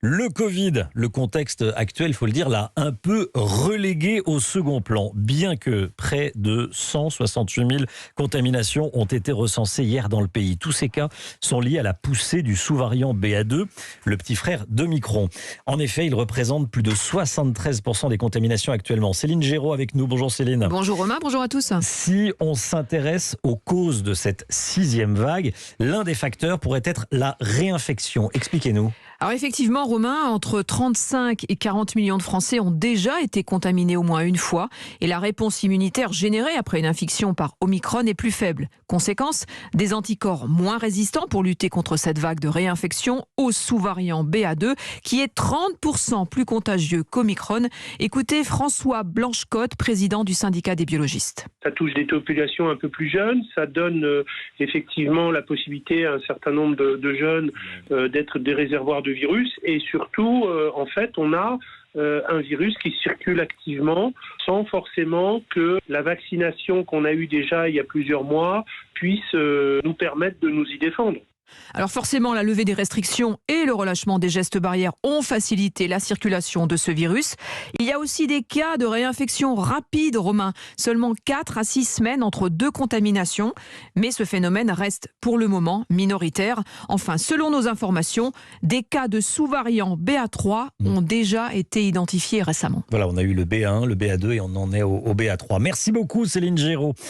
Le Covid, le contexte actuel, il faut le dire, l'a un peu relégué au second plan, bien que près de 168 000 contaminations ont été recensées hier dans le pays. Tous ces cas sont liés à la poussée du sous-variant BA2, le petit frère d'Omicron. En effet, il représente plus de 73% des contaminations actuellement. Céline Géraud avec nous. Bonjour Céline. Bonjour Romain, bonjour à tous. Si on s'intéresse aux causes de cette 6e vague, l'un des facteurs pourrait être la réinfection. Expliquez-nous. Alors effectivement Romain, entre 35 et 40 millions de Français ont déjà été contaminés au moins une fois et la réponse immunitaire générée après une infection par Omicron est plus faible. Conséquence, des anticorps moins résistants pour lutter contre cette vague de réinfection au sous-variant BA2 qui est 30% plus contagieux qu'Omicron. Écoutez François Blanchecotte, président du syndicat des biologistes. Ça touche des populations un peu plus jeunes, ça donne effectivement la possibilité à un certain nombre de jeunes d'être des réservoirs de virus et surtout, en fait, on a un virus qui circule activement sans forcément que la vaccination qu'on a eue déjà il y a plusieurs mois puisse nous permettre de nous y défendre. Alors forcément, la levée des restrictions et le relâchement des gestes barrières ont facilité la circulation de ce virus. Il y a aussi des cas de réinfection rapide, Romain. Seulement 4 à 6 semaines entre 2 contaminations. Mais ce phénomène reste pour le moment minoritaire. Enfin, selon nos informations, des cas de sous-variant BA3 ont déjà été identifiés récemment. Voilà, on a eu le BA1, le BA2 et on en est au BA3. Merci beaucoup Céline Géraud.